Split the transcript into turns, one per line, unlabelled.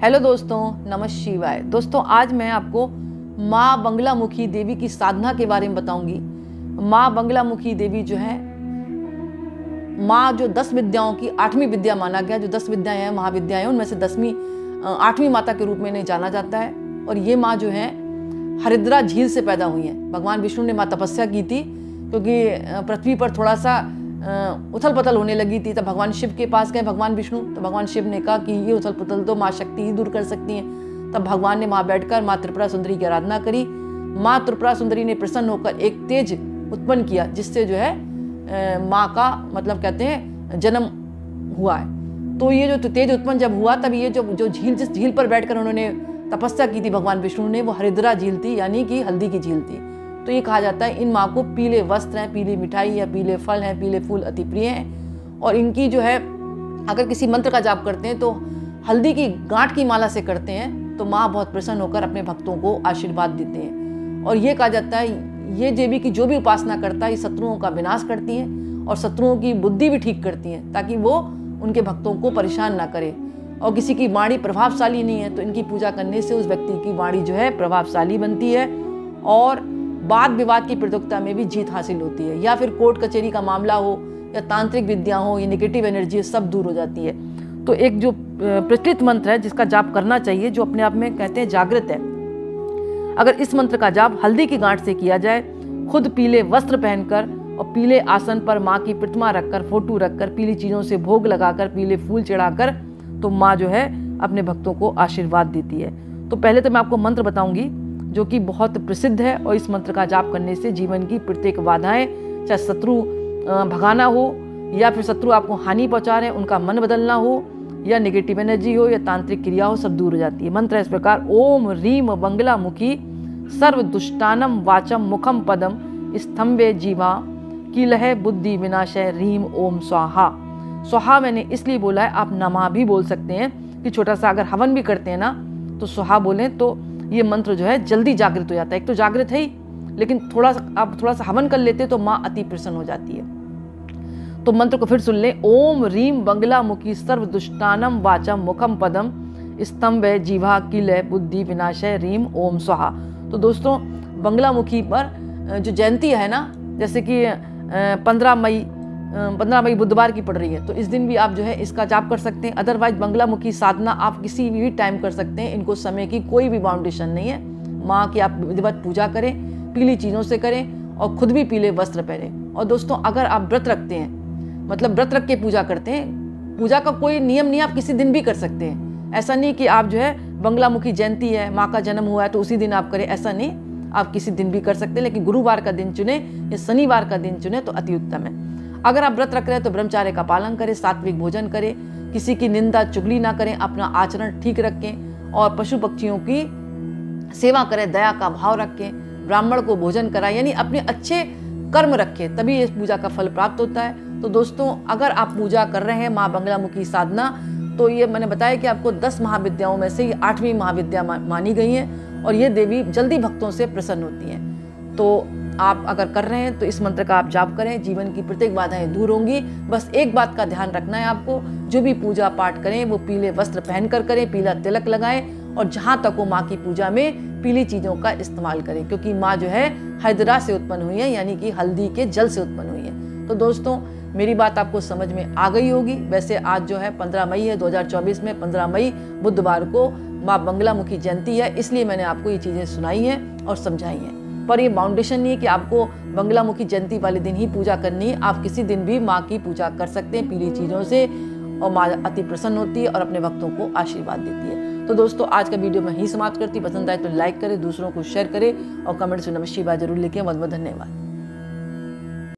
Hello दोस्तों, नमः शिवाय। दोस्तों आज मैं आपको माँ बंगलामुखी देवी की साधना के बारे में बताऊंगी। माँ बंगलामुखी देवी जो है माँ जो 10 विद्याओं की 8वीं विद्या माना गया। जो 10 विद्याएं हैं, महाविद्याएं हैं, उनमें से 8वीं माता के रूप में इन्हें जाना जाता है। और ये माँ जो है हरिद्रा झील से पैदा हुई हैं। भगवान विष्णु ने माँ तपस्या की थी क्योंकि पृथ्वी पर थोड़ा सा उथल पुथल होने लगी थी। तब भगवान शिव के पास गए भगवान विष्णु। तो भगवान शिव ने कहा कि ये उथल पुथल तो माँ शक्ति ही दूर कर सकती हैं। तब भगवान ने वहाँ बैठकर माँ त्रिपुरा सुंदरी की आराधना करी। माँ त्रिपुरा सुंदरी ने प्रसन्न होकर एक तेज उत्पन्न किया, जिससे जो है माँ का मतलब कहते हैं जन्म हुआ है। तो ये जो तेज उत्पन्न जब हुआ, तब ये जो झील, जिस झील पर बैठकर उन्होंने तपस्या की थी भगवान विष्णु ने, वो हरिद्रा झील थी, यानी कि हल्दी की झील थी। तो ये कहा जाता है इन माँ को पीले वस्त्र हैं, पीली मिठाई या पीले फल हैं, पीले फूल अति प्रिय हैं। और इनकी जो है अगर किसी मंत्र का जाप करते हैं तो हल्दी की गांठ की माला से करते हैं तो माँ बहुत प्रसन्न होकर अपने भक्तों को आशीर्वाद देते हैं। और ये कहा जाता है ये देवी की जो भी उपासना करता है ये शत्रुओं का विनाश करती हैं और शत्रुओं की बुद्धि भी ठीक करती हैं, ताकि वो उनके भक्तों को परेशान ना करे। और किसी की वाणी प्रभावशाली नहीं है तो इनकी पूजा करने से उस व्यक्ति की वाणी जो है प्रभावशाली बनती है और वाद विवाद की प्रतियोगिता में भी जीत हासिल होती है। या फिर कोर्ट कचहरी का मामला हो या तांत्रिक विद्या हो या नेगेटिव एनर्जी, सब दूर हो जाती है। तो एक जो प्रचलित मंत्र है जिसका जाप करना चाहिए, जो अपने आप में कहते हैं जागृत है, अगर इस मंत्र का जाप हल्दी की गांठ से किया जाए, खुद पीले वस्त्र पहनकर और पीले आसन पर माँ की प्रतिमा रखकर, फोटो रखकर, पीली चीज़ों से भोग लगाकर, पीले फूल चढ़ाकर, तो माँ जो है अपने भक्तों को आशीर्वाद देती है। तो पहले तो मैं आपको मंत्र बताऊंगी जो कि बहुत प्रसिद्ध है, और इस मंत्र का जाप करने से जीवन की प्रत्येक बाधाएं, चाहे शत्रु भगाना हो या फिर शत्रु आपको हानि पहुंचा रहे हैं उनका मन बदलना हो या नेगेटिव एनर्जी हो या तांत्रिक क्रिया हो, सब दूर हो जाती है। मंत्र इस प्रकार: ओम रीम बंगलामुखी सर्व दुष्टानम वाचम मुखम पदम स्तंभे जीवा किलह बुद्धि विनाशय रीम ओम स्वाहा। स्वाहा मैंने इसलिए बोला है, आप नमः भी बोल सकते हैं कि छोटा सा अगर हवन भी करते हैं ना तो स्वाहा बोलें तो ये मंत्र जो है जल्दी जागृत हो जाता है। एक तो जागृत है ही, लेकिन आप थोड़ा सा हवन कर लेते तो माँ अति प्रसन्न हो जाती है। तो मंत्र को फिर सुन लें: ओम रीम बंगलामुखी सर्व दुष्टानम वाचम मुखम पदम स्तंभे जीवा किलय बुद्धि विनाशय रीम ओम स्वाहा। तो दोस्तों बंगलामुखी पर जो जयंती है ना, जैसे कि 15 मई बुधवार की पड़ रही है, तो इस दिन भी आप जो है इसका जाप कर सकते हैं। अदरवाइज बंगलामुखी साधना आप किसी भी टाइम कर सकते हैं, इनको समय की कोई भी बाउंडेशन नहीं है। माँ की आप विधिवत पूजा करें, पीली चीज़ों से करें और खुद भी पीले वस्त्र पहनें। और दोस्तों अगर आप व्रत रखते हैं, मतलब व्रत रख के पूजा करते हैं, पूजा का कोई नियम नहीं, आप किसी दिन भी कर सकते हैं। ऐसा नहीं कि आप जो है बंगलामुखी जयंती है, माँ का जन्म हुआ है तो उसी दिन आप करें, ऐसा नहीं, आप किसी दिन भी कर सकते हैं। लेकिन गुरुवार का दिन चुने या शनिवार का दिन चुने तो अति उत्तम है। अगर आप व्रत रख रहे हैं तो ब्रह्मचार्य का पालन करें, सात्विक भोजन करें, किसी की निंदा चुगली ना करें, अपना आचरण ठीक रखें और पशु पक्षियों की सेवा करें, दया का भाव रखें, ब्राह्मण को भोजन कराएं, यानी अपने अच्छे कर्म रखें, तभी इस पूजा का फल प्राप्त होता है। तो दोस्तों अगर आप पूजा कर रहे हैं माँ बंगलामुखी साधना, तो ये मैंने बताया कि आपको 10 महाविद्याओं में से ये 8वीं महाविद्या मानी गई है और ये देवी जल्दी भक्तों से प्रसन्न होती हैं। तो आप अगर कर रहे हैं तो इस मंत्र का आप जाप करें, जीवन की प्रत्येक बाधाएं दूर होंगी। बस एक बात का ध्यान रखना है आपको, जो भी पूजा पाठ करें वो पीले वस्त्र पहनकर करें, पीला तिलक लगाएं और जहाँ तक हो माँ की पूजा में पीली चीज़ों का इस्तेमाल करें, क्योंकि माँ जो है हरिद्रा से उत्पन्न हुई है, यानी कि हल्दी के जल से उत्पन्न हुई है। तो दोस्तों मेरी बात आपको समझ में आ गई होगी। वैसे आज जो है 15 मई है 2024 में, 15 मई बुधवार को माँ बंगलामुखी जयंती है, इसलिए मैंने आपको ये चीज़ें सुनाई हैं और समझाई हैं। पर ये बाउंडेशन नहीं है कि आपको बंगलामुखी जयंती वाले दिन ही पूजा करनी है, आप किसी दिन भी माँ की पूजा कर सकते हैं पीली चीज़ों से, और माँ अति प्रसन्न होती है और अपने भक्तों को आशीर्वाद देती है। तो दोस्तों आज का वीडियो मैं ही समाप्त करती, पसंद आए तो लाइक करें, दूसरों को शेयर करें और कमेंट्स में नमः शिवाय जरूर लिखें। बहुत बहुत धन्यवाद।